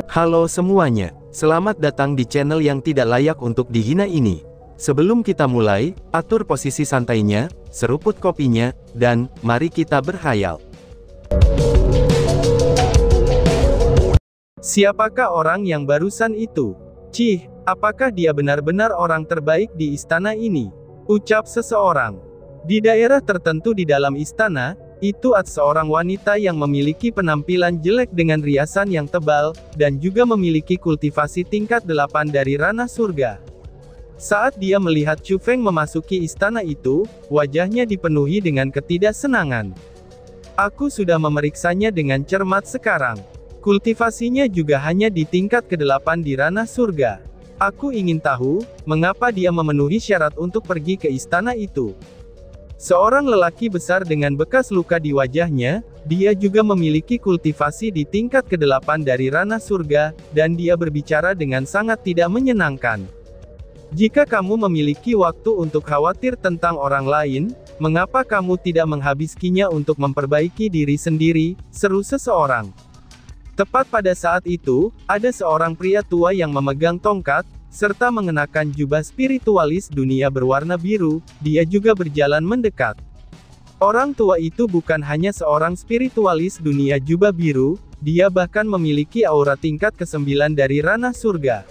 Halo semuanya, selamat datang di channel yang tidak layak untuk dihina ini. Sebelum kita mulai, atur posisi santainya, seruput kopinya, dan mari kita berkhayal. Siapakah orang yang barusan itu? Cih, apakah dia benar-benar orang terbaik di istana ini? Ucap seseorang. Di daerah tertentu di dalam istana, itu ada seorang wanita yang memiliki penampilan jelek dengan riasan yang tebal, dan juga memiliki kultivasi tingkat 8 dari ranah surga. Saat dia melihat Chu Feng memasuki istana itu, wajahnya dipenuhi dengan ketidaksenangan. Aku sudah memeriksanya dengan cermat sekarang. Kultivasinya juga hanya di tingkat ke-8 di ranah surga. Aku ingin tahu, mengapa dia memenuhi syarat untuk pergi ke istana itu. Seorang lelaki besar dengan bekas luka di wajahnya, dia juga memiliki kultivasi di tingkat ke-8 dari ranah surga, dan dia berbicara dengan sangat tidak menyenangkan. Jika kamu memiliki waktu untuk khawatir tentang orang lain, mengapa kamu tidak menghabiskannya untuk memperbaiki diri sendiri, seru seseorang. Tepat pada saat itu, ada seorang pria tua yang memegang tongkat, serta mengenakan jubah spiritualis dunia berwarna biru, dia juga berjalan mendekat. Orang tua itu bukan hanya seorang spiritualis dunia jubah biru, dia bahkan memiliki aura tingkat ke-9 dari ranah surga.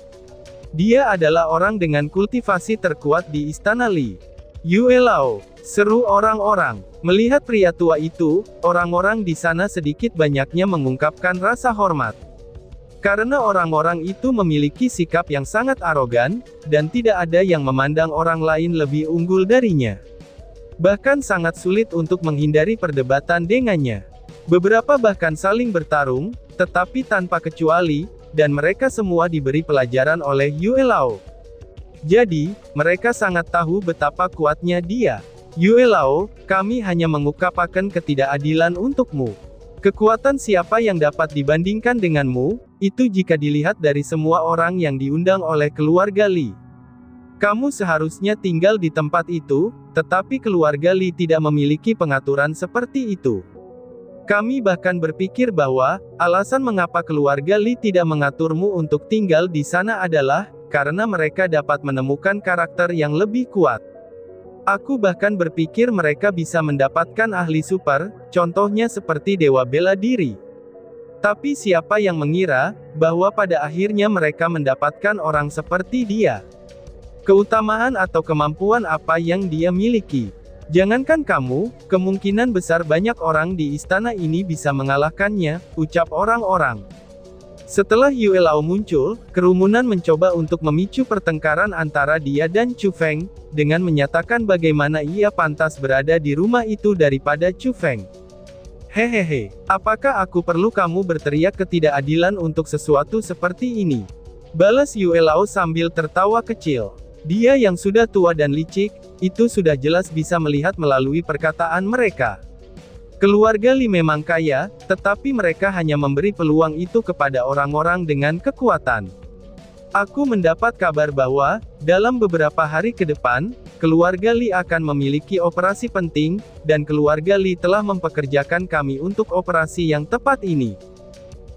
Dia adalah orang dengan kultivasi terkuat di istana Li. Yue Lao, seru orang-orang. Melihat pria tua itu, orang-orang di sana sedikit banyaknya mengungkapkan rasa hormat. Karena orang-orang itu memiliki sikap yang sangat arogan, dan tidak ada yang memandang orang lain lebih unggul darinya. Bahkan sangat sulit untuk menghindari perdebatan dengannya. Beberapa bahkan saling bertarung, tetapi tanpa kecuali, dan mereka semua diberi pelajaran oleh Yue Lao. Jadi, mereka sangat tahu betapa kuatnya dia. Yue Lao, kami hanya mengungkapkan ketidakadilan untukmu. Kekuatan siapa yang dapat dibandingkan denganmu, itu jika dilihat dari semua orang yang diundang oleh keluarga Li. Kamu seharusnya tinggal di tempat itu, tetapi keluarga Li tidak memiliki pengaturan seperti itu. Kami bahkan berpikir bahwa, alasan mengapa keluarga Li tidak mengaturmu untuk tinggal di sana adalah, karena mereka dapat menemukan karakter yang lebih kuat. Aku bahkan berpikir mereka bisa mendapatkan ahli super, contohnya seperti dewa bela diri. Tapi siapa yang mengira, bahwa pada akhirnya mereka mendapatkan orang seperti dia? Keutamaan atau kemampuan apa yang dia miliki? Jangankan kamu, kemungkinan besar banyak orang di istana ini bisa mengalahkannya, ucap orang-orang. Setelah Yue Lao muncul, kerumunan mencoba untuk memicu pertengkaran antara dia dan Chu Feng, dengan menyatakan bagaimana ia pantas berada di rumah itu daripada Chu Feng. Hehehe, apakah aku perlu kamu berteriak ketidakadilan untuk sesuatu seperti ini? Balas Yue Lao sambil tertawa kecil. Dia yang sudah tua dan licik, itu sudah jelas bisa melihat melalui perkataan mereka. Keluarga Li memang kaya, tetapi mereka hanya memberi peluang itu kepada orang-orang dengan kekuatan. Aku mendapat kabar bahwa, dalam beberapa hari ke depan, keluarga Li akan memiliki operasi penting, dan keluarga Li telah mempekerjakan kami untuk operasi yang tepat ini.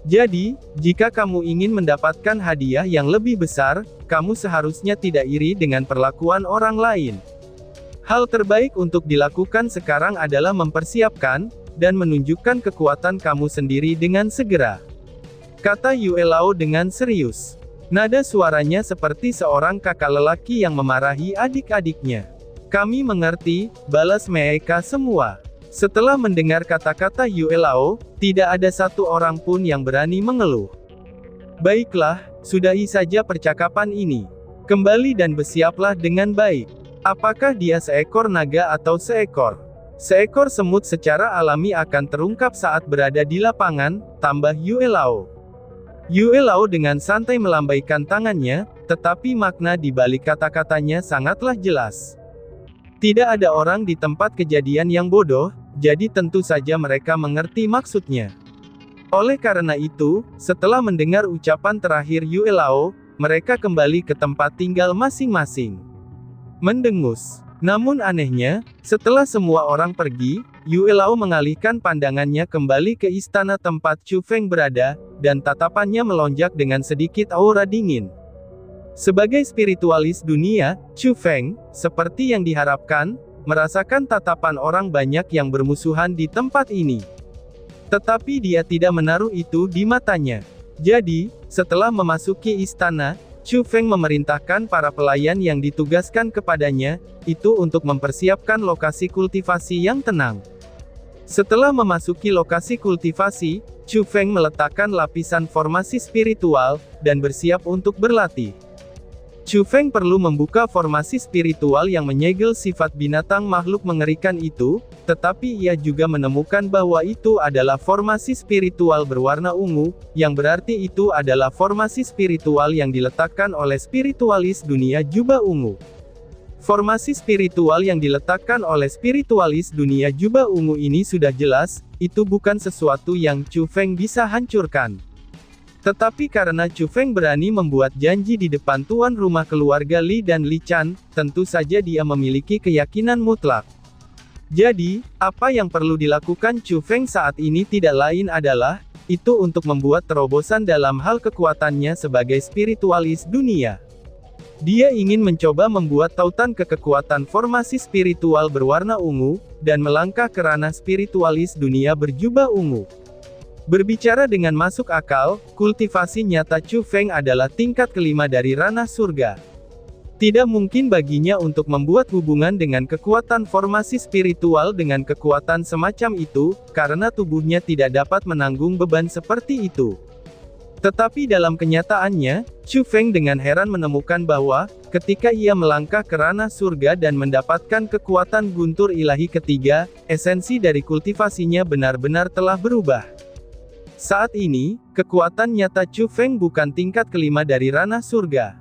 Jadi, jika kamu ingin mendapatkan hadiah yang lebih besar, kamu seharusnya tidak iri dengan perlakuan orang lain. Hal terbaik untuk dilakukan sekarang adalah mempersiapkan, dan menunjukkan kekuatan kamu sendiri dengan segera. Kata Yue Lao dengan serius. Nada suaranya seperti seorang kakak lelaki yang memarahi adik-adiknya. Kami mengerti, balas mereka semua. Setelah mendengar kata-kata Yue Lao, tidak ada satu orang pun yang berani mengeluh. Baiklah, sudahi saja percakapan ini. Kembali dan bersiaplah dengan baik. Apakah dia seekor naga atau seekor semut secara alami akan terungkap saat berada di lapangan, tambah Yue Lao. Yue Lao dengan santai melambaikan tangannya, tetapi makna di balik kata-katanya sangatlah jelas. Tidak ada orang di tempat kejadian yang bodoh, jadi tentu saja mereka mengerti maksudnya. Oleh karena itu, setelah mendengar ucapan terakhir Yue Lao, mereka kembali ke tempat tinggal masing-masing. Mendengus. Namun anehnya, setelah semua orang pergi, Yue Lao mengalihkan pandangannya kembali ke istana tempat Chu Feng berada, dan tatapannya melonjak dengan sedikit aura dingin. Sebagai spiritualis dunia, Chu Feng, seperti yang diharapkan, merasakan tatapan orang banyak yang bermusuhan di tempat ini. Tetapi dia tidak menaruh itu di matanya. Jadi, setelah memasuki istana, Chu Feng memerintahkan para pelayan yang ditugaskan kepadanya, itu untuk mempersiapkan lokasi kultivasi yang tenang. Setelah memasuki lokasi kultivasi, Chu Feng meletakkan lapisan formasi spiritual, dan bersiap untuk berlatih. Chu Feng perlu membuka formasi spiritual yang menyegel sifat binatang makhluk mengerikan itu, tetapi ia juga menemukan bahwa itu adalah formasi spiritual berwarna ungu, yang berarti itu adalah formasi spiritual yang diletakkan oleh spiritualis dunia jubah ungu. Formasi spiritual yang diletakkan oleh spiritualis dunia jubah ungu ini sudah jelas, itu bukan sesuatu yang Chu Feng bisa hancurkan. Tetapi karena Chu Feng berani membuat janji di depan tuan rumah keluarga Li dan Li Chan, tentu saja dia memiliki keyakinan mutlak. Jadi, apa yang perlu dilakukan Chu Feng saat ini tidak lain adalah, itu untuk membuat terobosan dalam hal kekuatannya sebagai spiritualis dunia. Dia ingin mencoba membuat tautan ke kekuatan formasi spiritual berwarna ungu, dan melangkah ke ranah spiritualis dunia berjubah ungu. Berbicara dengan masuk akal, kultivasi nyata Chu Feng adalah tingkat kelima dari ranah surga. Tidak mungkin baginya untuk membuat hubungan dengan kekuatan formasi spiritual dengan kekuatan semacam itu, karena tubuhnya tidak dapat menanggung beban seperti itu. Tetapi dalam kenyataannya, Chu Feng dengan heran menemukan bahwa, ketika ia melangkah ke ranah surga dan mendapatkan kekuatan guntur ilahi ketiga, esensi dari kultivasinya benar-benar telah berubah. Saat ini, kekuatan nyata Chu Feng bukan tingkat kelima dari ranah surga.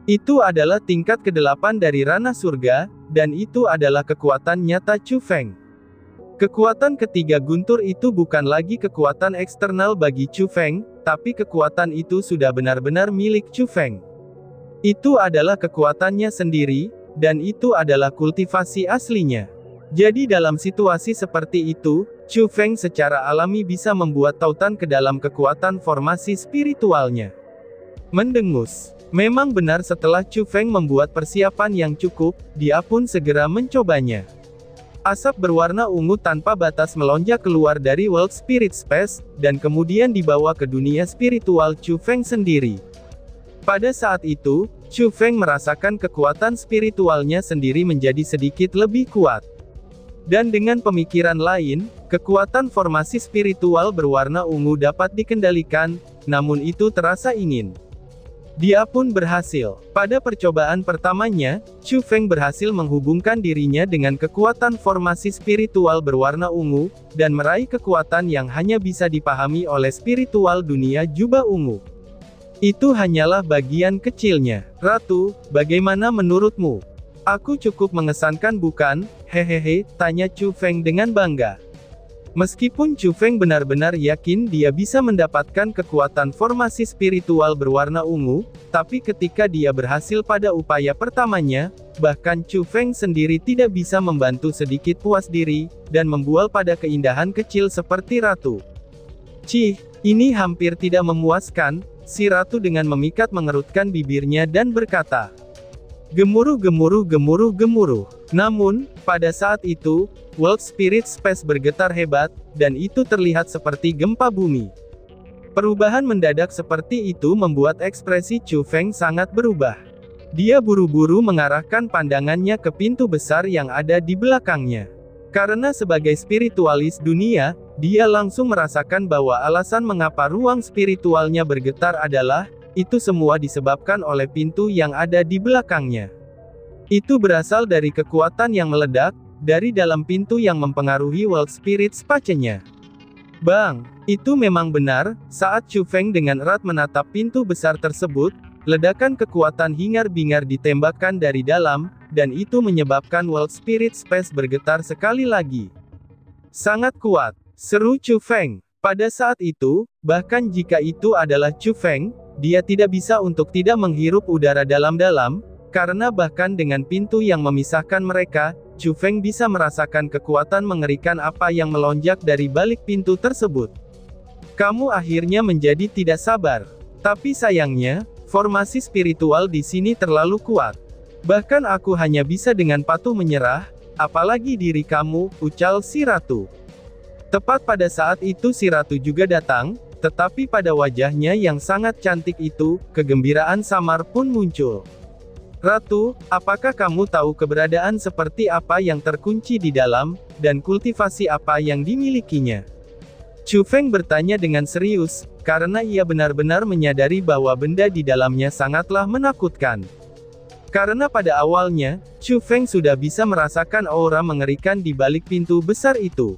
Itu adalah tingkat ke-8 dari ranah surga, dan itu adalah kekuatan nyata Chu Feng. Kekuatan ketiga guntur itu bukan lagi kekuatan eksternal bagi Chu Feng, tapi kekuatan itu sudah benar-benar milik Chu Feng. Itu adalah kekuatannya sendiri, dan itu adalah kultivasi aslinya. Jadi dalam situasi seperti itu, Chu Feng secara alami bisa membuat tautan ke dalam kekuatan formasi spiritualnya. Mendengus. Memang benar setelah Chu Feng membuat persiapan yang cukup, dia pun segera mencobanya. Asap berwarna ungu tanpa batas melonjak keluar dari World Spirit Space, dan kemudian dibawa ke dunia spiritual Chu Feng sendiri. Pada saat itu, Chu Feng merasakan kekuatan spiritualnya sendiri menjadi sedikit lebih kuat. Dan dengan pemikiran lain, kekuatan formasi spiritual berwarna ungu dapat dikendalikan, namun itu terasa ingin. Dia pun berhasil. Pada percobaan pertamanya, Chu Feng berhasil menghubungkan dirinya dengan kekuatan formasi spiritual berwarna ungu, dan meraih kekuatan yang hanya bisa dipahami oleh spiritual dunia jubah ungu. Itu hanyalah bagian kecilnya. Ratu, bagaimana menurutmu? Aku cukup mengesankan bukan? Hehehe, tanya Chu Feng dengan bangga. Meskipun Chu Feng benar-benar yakin dia bisa mendapatkan kekuatan formasi spiritual berwarna ungu, tapi ketika dia berhasil pada upaya pertamanya, bahkan Chu Feng sendiri tidak bisa membantu sedikit puas diri, dan membual pada keindahan kecil seperti ratu. Cih, ini hampir tidak memuaskan, si ratu dengan memikat mengerutkan bibirnya dan berkata. Gemuruh gemuruh gemuruh gemuruh. Namun, pada saat itu, World Spirit Space bergetar hebat, dan itu terlihat seperti gempa bumi. Perubahan mendadak seperti itu membuat ekspresi Chu Feng sangat berubah. Dia buru-buru mengarahkan pandangannya ke pintu besar yang ada di belakangnya. Karena sebagai spiritualis dunia, dia langsung merasakan bahwa alasan mengapa ruang spiritualnya bergetar adalah, itu semua disebabkan oleh pintu yang ada di belakangnya. Itu berasal dari kekuatan yang meledak, dari dalam pintu yang mempengaruhi World Spirit Space-nya. Bang, itu memang benar, saat Chu Feng dengan erat menatap pintu besar tersebut, ledakan kekuatan hingar-bingar ditembakkan dari dalam, dan itu menyebabkan World Spirit Space bergetar sekali lagi. Sangat kuat, seru Chu Feng. Pada saat itu, bahkan jika itu adalah Chu Feng, dia tidak bisa untuk tidak menghirup udara dalam-dalam, karena bahkan dengan pintu yang memisahkan mereka, Chu Feng bisa merasakan kekuatan mengerikan apa yang melonjak dari balik pintu tersebut. Kamu akhirnya menjadi tidak sabar. Tapi sayangnya, formasi spiritual di sini terlalu kuat. Bahkan aku hanya bisa dengan patuh menyerah, apalagi diri kamu, ucal si ratu. Tepat pada saat itu si ratu juga datang, tetapi pada wajahnya yang sangat cantik itu, kegembiraan samar pun muncul. Ratu, apakah kamu tahu keberadaan seperti apa yang terkunci di dalam, dan kultivasi apa yang dimilikinya? Chu Feng bertanya dengan serius, karena ia benar-benar menyadari bahwa benda di dalamnya sangatlah menakutkan. Karena pada awalnya, Chu Feng sudah bisa merasakan aura mengerikan di balik pintu besar itu.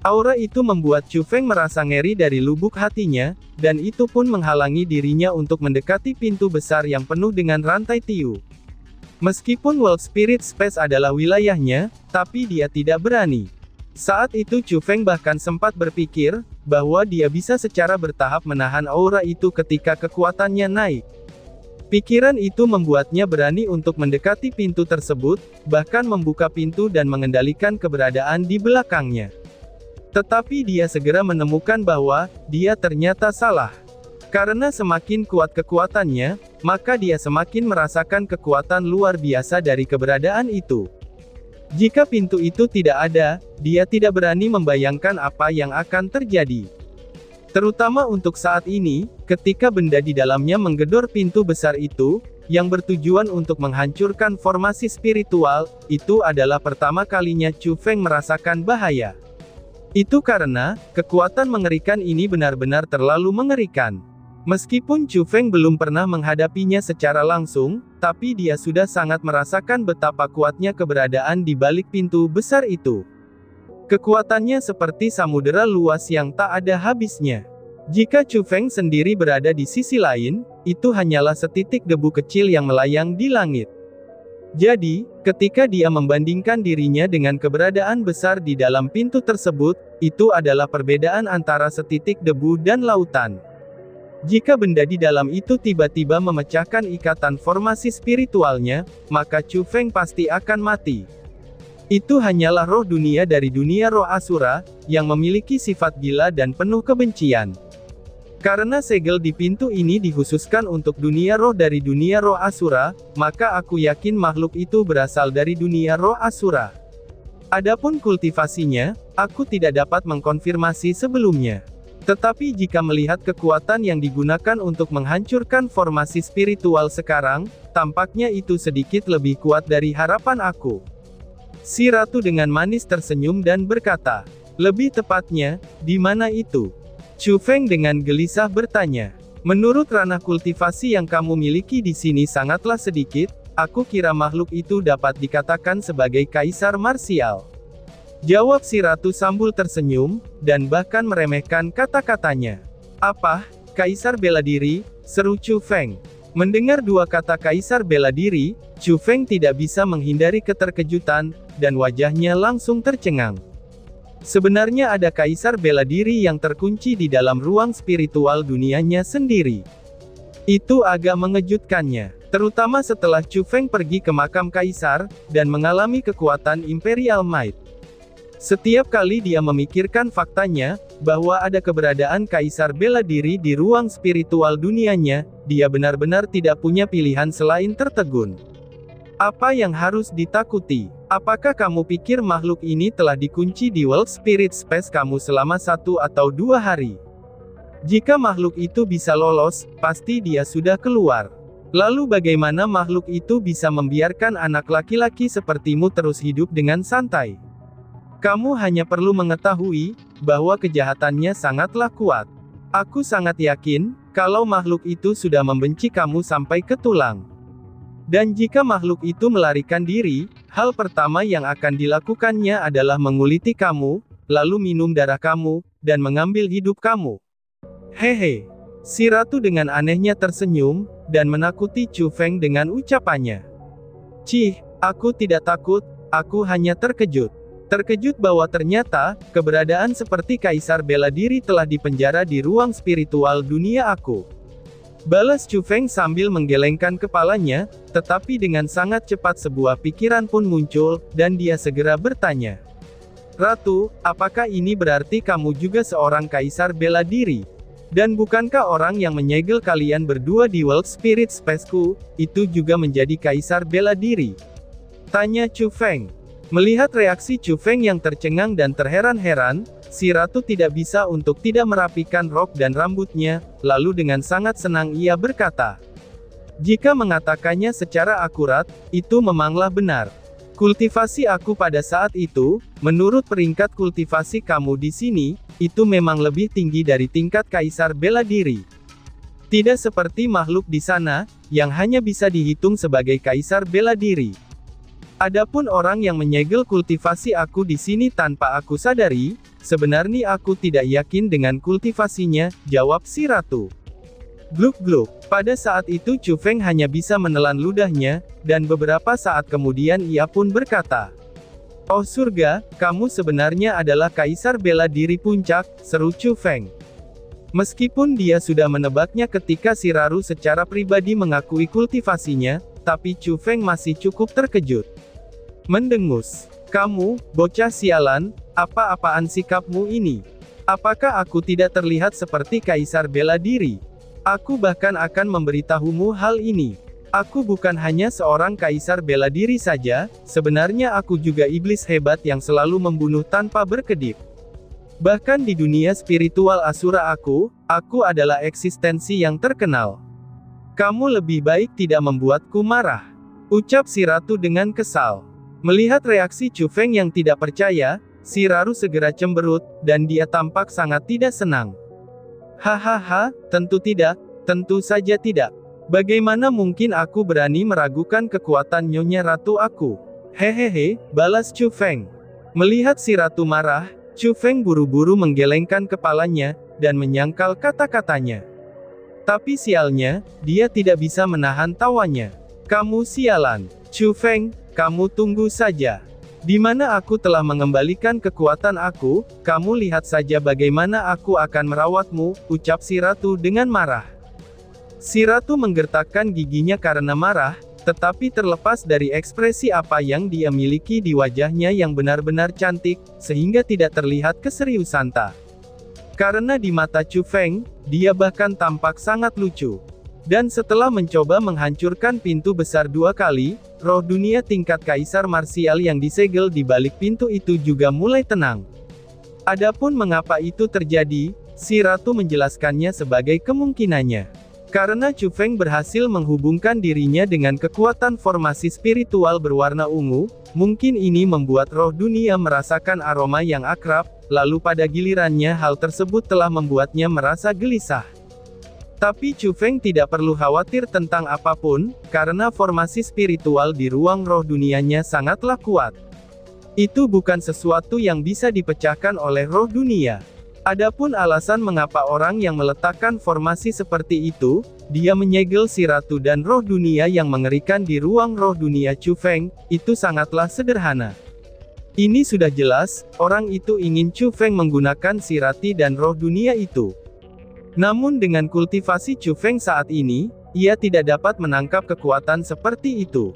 Aura itu membuat Chu Feng merasa ngeri dari lubuk hatinya, dan itu pun menghalangi dirinya untuk mendekati pintu besar yang penuh dengan rantai tiu. Meskipun World Spirit Space adalah wilayahnya, tapi dia tidak berani. Saat itu Chu Feng bahkan sempat berpikir, bahwa dia bisa secara bertahap menahan aura itu ketika kekuatannya naik. Pikiran itu membuatnya berani untuk mendekati pintu tersebut, bahkan membuka pintu dan mengendalikan keberadaan di belakangnya. Tetapi dia segera menemukan bahwa, dia ternyata salah. Karena semakin kuat kekuatannya, maka dia semakin merasakan kekuatan luar biasa dari keberadaan itu. Jika pintu itu tidak ada, dia tidak berani membayangkan apa yang akan terjadi. Terutama untuk saat ini, ketika benda di dalamnya menggedor pintu besar itu, yang bertujuan untuk menghancurkan formasi spiritual, itu adalah pertama kalinya Chu Feng merasakan bahaya. Itu karena, kekuatan mengerikan ini benar-benar terlalu mengerikan. Meskipun Chu Feng belum pernah menghadapinya secara langsung, tapi dia sudah sangat merasakan betapa kuatnya keberadaan di balik pintu besar itu. Kekuatannya seperti samudera luas yang tak ada habisnya. Jika Chu Feng sendiri berada di sisi lain, itu hanyalah setitik debu kecil yang melayang di langit. Jadi, ketika dia membandingkan dirinya dengan keberadaan besar di dalam pintu tersebut, itu adalah perbedaan antara setitik debu dan lautan. Jika benda di dalam itu tiba-tiba memecahkan ikatan formasi spiritualnya, maka Chu Feng pasti akan mati. Itu hanyalah roh dunia dari dunia roh Asura, yang memiliki sifat gila dan penuh kebencian. Karena segel di pintu ini dikhususkan untuk dunia roh dari dunia roh Asura, maka aku yakin makhluk itu berasal dari dunia roh Asura. Adapun kultivasinya, aku tidak dapat mengkonfirmasi sebelumnya. Tetapi jika melihat kekuatan yang digunakan untuk menghancurkan formasi spiritual sekarang, tampaknya itu sedikit lebih kuat dari harapan aku. Si ratu dengan manis tersenyum dan berkata, lebih tepatnya, di mana itu? Chu Feng dengan gelisah bertanya. Menurut ranah kultivasi yang kamu miliki di sini sangatlah sedikit, aku kira makhluk itu dapat dikatakan sebagai kaisar marsial. Jawab si ratu sambil tersenyum, dan bahkan meremehkan kata-katanya. Apa? Kaisar bela diri? Seru Chu Feng. Mendengar dua kata kaisar bela diri, Chu Feng tidak bisa menghindari keterkejutan, dan wajahnya langsung tercengang. Sebenarnya ada kaisar bela diri yang terkunci di dalam ruang spiritual dunianya sendiri. Itu agak mengejutkannya, terutama setelah Chu Feng pergi ke makam kaisar, dan mengalami kekuatan Imperial Might. Setiap kali dia memikirkan faktanya, bahwa ada keberadaan kaisar bela diri di ruang spiritual dunianya, dia benar-benar tidak punya pilihan selain tertegun. Apa yang harus ditakuti? Apakah kamu pikir makhluk ini telah dikunci di World Spirit Space kamu selama 1 atau 2 hari? Jika makhluk itu bisa lolos, pasti dia sudah keluar. Lalu bagaimana makhluk itu bisa membiarkan anak laki-laki sepertimu terus hidup dengan santai? Kamu hanya perlu mengetahui, bahwa kejahatannya sangatlah kuat. Aku sangat yakin, kalau makhluk itu sudah membenci kamu sampai ke tulang. Dan jika makhluk itu melarikan diri, hal pertama yang akan dilakukannya adalah menguliti kamu, lalu minum darah kamu, dan mengambil hidup kamu. Hehe. Si ratu dengan anehnya tersenyum, dan menakuti Chu Feng dengan ucapannya. Cih, aku tidak takut, aku hanya terkejut. Terkejut bahwa ternyata, keberadaan seperti kaisar bela diri telah dipenjara di ruang spiritual dunia aku. Balas Chu Feng sambil menggelengkan kepalanya, tetapi dengan sangat cepat sebuah pikiran pun muncul, dan dia segera bertanya. Ratu, apakah ini berarti kamu juga seorang kaisar bela diri? Dan bukankah orang yang menyegel kalian berdua di World Spirit Spaceku, itu juga menjadi kaisar bela diri? Tanya Chu Feng. Melihat reaksi Chu Feng yang tercengang dan terheran-heran, si ratu tidak bisa untuk tidak merapikan rok dan rambutnya, lalu dengan sangat senang ia berkata, "Jika mengatakannya secara akurat, itu memanglah benar. Kultivasi aku pada saat itu, menurut peringkat kultivasi kamu di sini, itu memang lebih tinggi dari tingkat kaisar bela diri. Tidak seperti makhluk di sana, yang hanya bisa dihitung sebagai kaisar bela diri. Adapun orang yang menyegel kultivasi aku di sini tanpa aku sadari, sebenarnya aku tidak yakin dengan kultivasinya," jawab si ratu. Gluk-gluk. Pada saat itu Chu Feng hanya bisa menelan ludahnya, dan beberapa saat kemudian ia pun berkata, "Oh surga, kamu sebenarnya adalah kaisar bela diri puncak," seru Chu Feng. Meskipun dia sudah menebaknya ketika si Raru secara pribadi mengakui kultivasinya, tapi Chu Feng masih cukup terkejut. Mendengus. "Kamu, bocah sialan, apa-apaan sikapmu ini? Apakah aku tidak terlihat seperti kaisar bela diri? Aku bahkan akan memberitahumu hal ini. Aku bukan hanya seorang kaisar bela diri saja, sebenarnya aku juga iblis hebat yang selalu membunuh tanpa berkedip. Bahkan di dunia spiritual Asura aku adalah eksistensi yang terkenal. Kamu lebih baik tidak membuatku marah," ucap si ratu dengan kesal. Melihat reaksi Chu Feng yang tidak percaya, si Raru segera cemberut, dan dia tampak sangat tidak senang. "Hahaha, tentu tidak, tentu saja tidak. Bagaimana mungkin aku berani meragukan kekuatan Nyonya Ratu aku? Hehehe," balas Chu Feng. Melihat si ratu marah, Chu Feng buru-buru menggelengkan kepalanya, dan menyangkal kata-katanya. Tapi sialnya, dia tidak bisa menahan tawanya. "Kamu sialan, Chu Feng, kamu tunggu saja. Di mana aku telah mengembalikan kekuatan aku, kamu lihat saja bagaimana aku akan merawatmu," ucap si ratu dengan marah. Si ratu menggertakkan giginya karena marah, tetapi terlepas dari ekspresi apa yang dia miliki di wajahnya yang benar-benar cantik, sehingga tidak terlihat keseriusan tak. Karena di mata Chu Feng, dia bahkan tampak sangat lucu. Dan setelah mencoba menghancurkan pintu besar 2 kali, roh dunia tingkat kaisar marsial yang disegel di balik pintu itu juga mulai tenang. Adapun mengapa itu terjadi, si ratu menjelaskannya sebagai kemungkinannya. Karena Chu Feng berhasil menghubungkan dirinya dengan kekuatan formasi spiritual berwarna ungu, mungkin ini membuat roh dunia merasakan aroma yang akrab, lalu pada gilirannya hal tersebut telah membuatnya merasa gelisah. Tapi Chu Feng tidak perlu khawatir tentang apapun, karena formasi spiritual di ruang roh dunianya sangatlah kuat. Itu bukan sesuatu yang bisa dipecahkan oleh roh dunia. Adapun alasan mengapa orang yang meletakkan formasi seperti itu, dia menyegel si ratu dan roh dunia yang mengerikan di ruang roh dunia Chu Feng, itu sangatlah sederhana. Ini sudah jelas, orang itu ingin Chu Feng menggunakan si rati dan roh dunia itu. Namun dengan kultivasi Chu Feng saat ini, ia tidak dapat menangkap kekuatan seperti itu.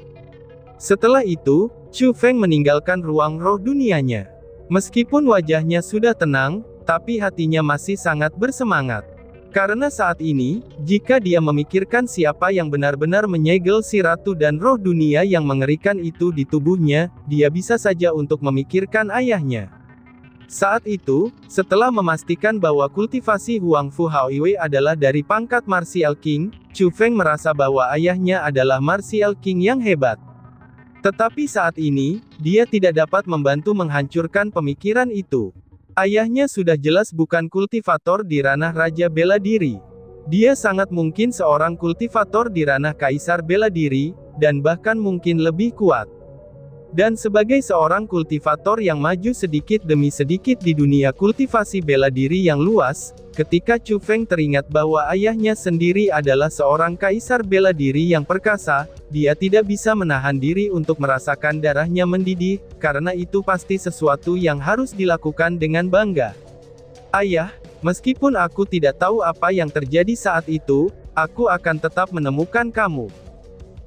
Setelah itu, Chu Feng meninggalkan ruang roh dunianya. Meskipun wajahnya sudah tenang, tapi hatinya masih sangat bersemangat. Karena saat ini, jika dia memikirkan siapa yang benar-benar menyegel si ratu dan roh dunia yang mengerikan itu di tubuhnya, dia bisa saja untuk memikirkan ayahnya. Saat itu, setelah memastikan bahwa kultivasi Huang Fu Haoiwei adalah dari pangkat Martial King, Chu Feng merasa bahwa ayahnya adalah Martial King yang hebat. Tetapi saat ini, dia tidak dapat membantu menghancurkan pemikiran itu. Ayahnya sudah jelas bukan kultivator di ranah Raja Bela Diri. Dia sangat mungkin seorang kultivator di ranah Kaisar Bela Diri, dan bahkan mungkin lebih kuat. Dan sebagai seorang kultivator yang maju sedikit demi sedikit di dunia kultivasi bela diri yang luas, ketika Chu Feng teringat bahwa ayahnya sendiri adalah seorang kaisar bela diri yang perkasa, dia tidak bisa menahan diri untuk merasakan darahnya mendidih, karena itu pasti sesuatu yang harus dilakukan dengan bangga. "Ayah, meskipun aku tidak tahu apa yang terjadi saat itu, aku akan tetap menemukan kamu.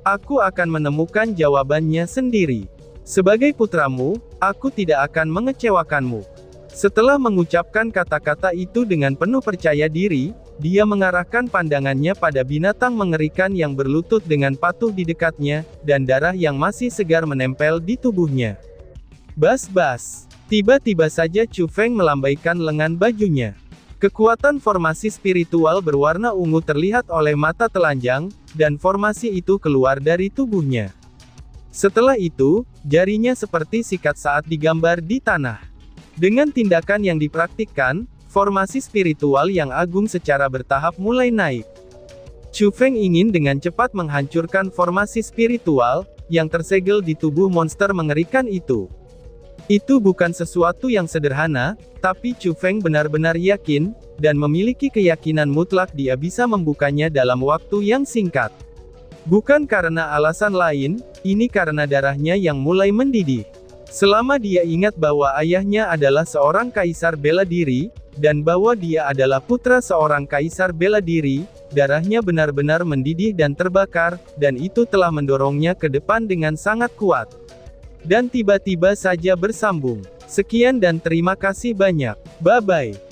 Aku akan menemukan jawabannya sendiri. Sebagai putramu, aku tidak akan mengecewakanmu. Setelah mengucapkan kata-kata itu dengan penuh percaya diri, dia mengarahkan pandangannya pada binatang mengerikan yang berlutut dengan patuh di dekatnya, dan darah yang masih segar menempel di tubuhnya. Bas-bas. Tiba-tiba saja Chu Feng melambaikan lengan bajunya. Kekuatan formasi spiritual berwarna ungu terlihat oleh mata telanjang, dan formasi itu keluar dari tubuhnya. Setelah itu, jarinya seperti sikat saat digambar di tanah. Dengan tindakan yang dipraktikkan, formasi spiritual yang agung secara bertahap mulai naik. Chu Feng ingin dengan cepat menghancurkan formasi spiritual, yang tersegel di tubuh monster mengerikan itu. Itu bukan sesuatu yang sederhana, tapi Chu Feng benar-benar yakin, dan memiliki keyakinan mutlak dia bisa membukanya dalam waktu yang singkat. Bukan karena alasan lain, ini karena darahnya yang mulai mendidih. Selama dia ingat bahwa ayahnya adalah seorang kaisar bela diri, dan bahwa dia adalah putra seorang kaisar bela diri, darahnya benar-benar mendidih dan terbakar, dan itu telah mendorongnya ke depan dengan sangat kuat. Dan tiba-tiba saja bersambung. Sekian dan terima kasih banyak. Bye-bye.